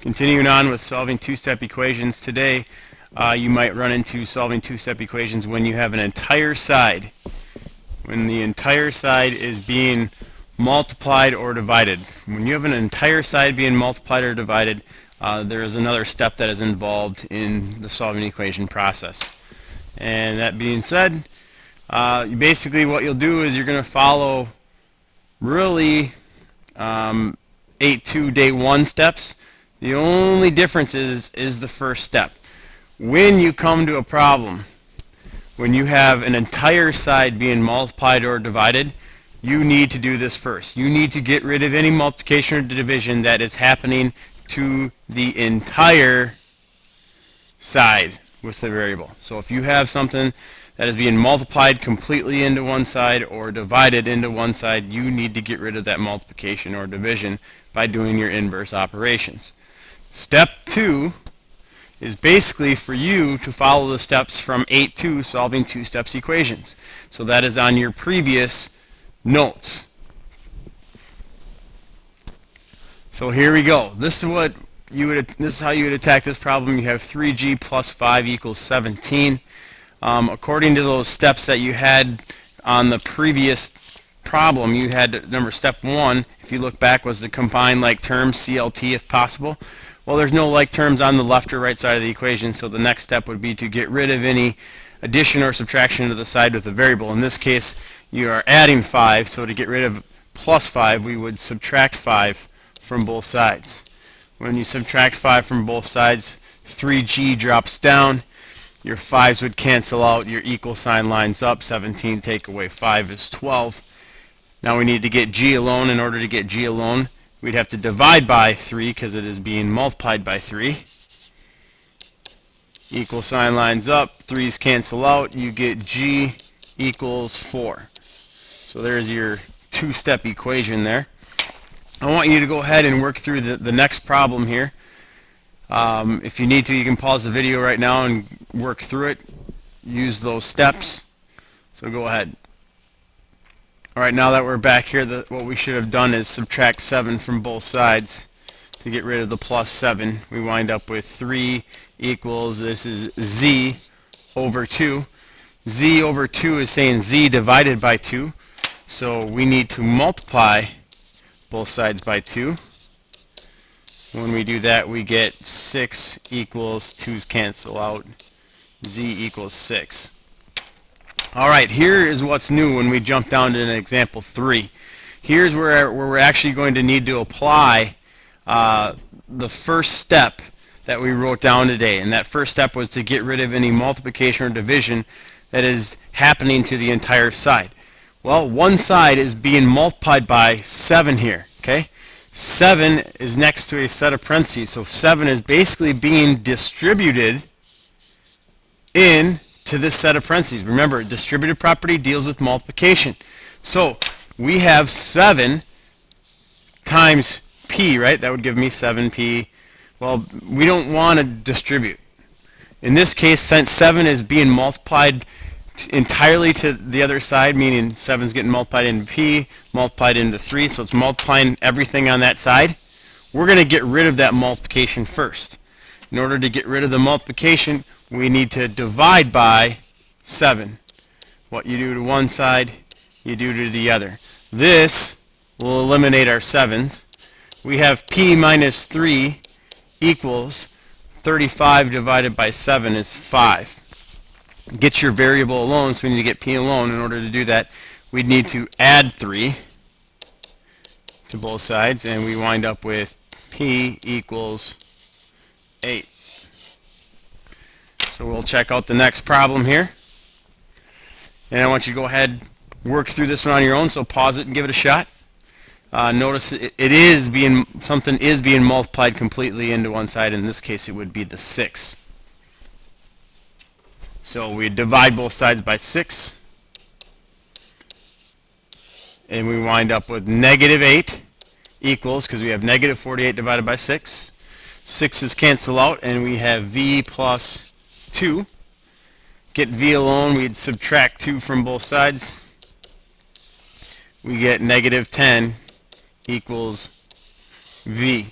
Continuing on with solving two-step equations, today you might run into solving two-step equations when you have an entire side. When the entire side is being multiplied or divided. When you have an entire side being multiplied or divided, there is another step that is involved in the solving equation process. And that being said, basically what you'll do is you're going to follow really 8-2 day 1 steps. The only difference is the first step. When you come to a problem, when you have an entire side being multiplied or divided, you need to do this first. You need to get rid of any multiplication or division that is happening to the entire side with the variable. So if you have something that is being multiplied completely into one side or divided into one side, you need to get rid of that multiplication or division by doing your inverse operations. Step 2 is basically for you to follow the steps from 8-2 solving two-steps equations. So that is on your previous notes. So here we go. This is how you would attack this problem. You have 3g plus 5 equals 17. According to those steps that you had on the previous problem, you had step 1, if you look back, was to combine like terms, CLT if possible. Well, there's no like terms on the left or right side of the equation, so the next step would be to get rid of any addition or subtraction to the side with the variable. In this case, you are adding 5, so to get rid of plus 5, we would subtract 5 from both sides. When you subtract 5 from both sides, 3g drops down, your 5's would cancel out, your equal sign lines up, 17 take away 5 is 12. Now we need to get g alone. In order to get g alone, we'd have to divide by 3 because it is being multiplied by 3. Equal sign lines up, 3's cancel out, you get g equals 4. So there's your two-step equation there. I want you to go ahead and work through the next problem here. If you need to, you can pause the video right now and work through it. Use those steps. So go ahead. Alright, now that we're back here, what we should have done is subtract 7 from both sides to get rid of the plus 7. We wind up with 3 equals, this is z over 2. Z over 2 is saying z divided by 2. So we need to multiply both sides by 2. When we do that, we get 6 equals 2's cancel out, z equals 6. Alright, here is what's new when we jump down to an example 3. Here's where we're actually going to need to apply the first step that we wrote down today. And that first step was to get rid of any multiplication or division that is happening to the entire side. Well, one side is being multiplied by 7 here. Okay? 7 is next to a set of parentheses, so 7 is basically being distributed into this set of parentheses. Remember, distributive property deals with multiplication. So we have 7 times p, right? That would give me 7p. Well, we don't want to distribute. In this case, since 7 is being multiplied entirely to the other side, meaning 7 is getting multiplied into p, multiplied into 3, so it's multiplying everything on that side. We're going to get rid of that multiplication first. In order to get rid of the multiplication, we need to divide by 7. What you do to one side, you do to the other. This will eliminate our 7's. We have p minus 3 equals 35 divided by 7 is 5. Get your variable alone, so we need to get p alone. In order to do that, we'd need to add 3 to both sides, and we wind up with p equals 8. So we'll check out the next problem here. And I want you to go ahead and work through this one on your own, so pause it and give it a shot. Notice something is being multiplied completely into one side. In this case, it would be the 6. So we divide both sides by 6, and we wind up with negative 8 equals, because we have negative 48 divided by 6. 6's cancel out, and we have v plus 2. Get v alone, we'd subtract 2 from both sides. We get negative 10 equals v.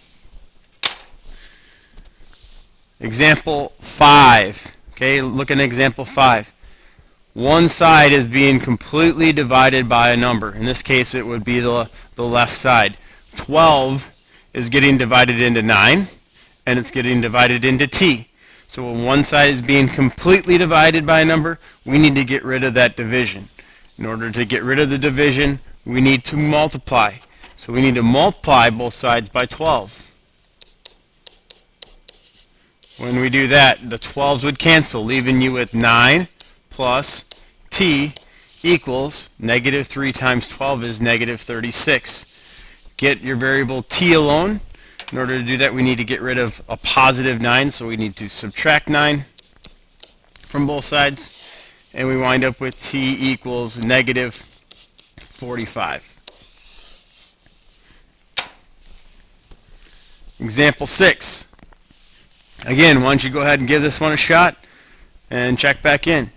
Example 5. Okay, look at example 5. One side is being completely divided by a number. In this case, it would be the left side. 12 is getting divided into 9, and it's getting divided into t. So when one side is being completely divided by a number, we need to get rid of that division. In order to get rid of the division, we need to multiply. So we need to multiply both sides by 12. When we do that, the 12s would cancel, leaving you with 9 plus t equals negative 3 times 12 is negative 36. Get your variable t alone. In order to do that, we need to get rid of a positive 9, so we need to subtract 9 from both sides, and we wind up with t equals negative 45. Example 6. Again, why don't you go ahead and give this one a shot and check back in.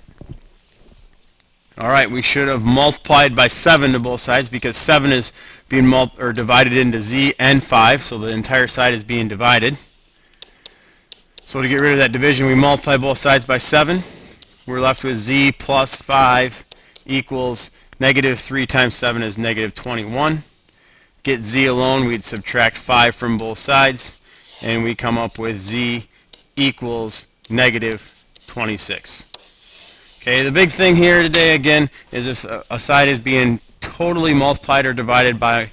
Alright, we should have multiplied by 7 to both sides because 7 is being divided into z and 5, so the entire side is being divided. So to get rid of that division, we multiply both sides by 7. We're left with z plus 5 equals negative 3 times 7 is negative 21. Get z alone, we'd subtract 5 from both sides, and we come up with z equals negative 26. Okay, the big thing here today, again, is if a side is being totally multiplied or divided by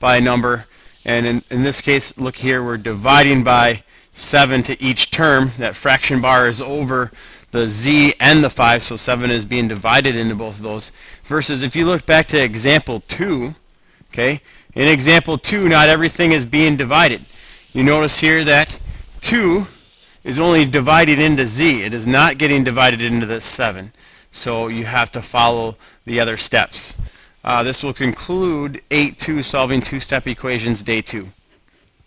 a number, and in this case, look here, we're dividing by 7 to each term. That fraction bar is over the z and the 5, so 7 is being divided into both of those. Versus if you look back to example 2, okay, in example 2, not everything is being divided. You notice here that 2 is only divided into z. It is not getting divided into the 7. So you have to follow the other steps. This will conclude 8-2 solving two-step equations day 2.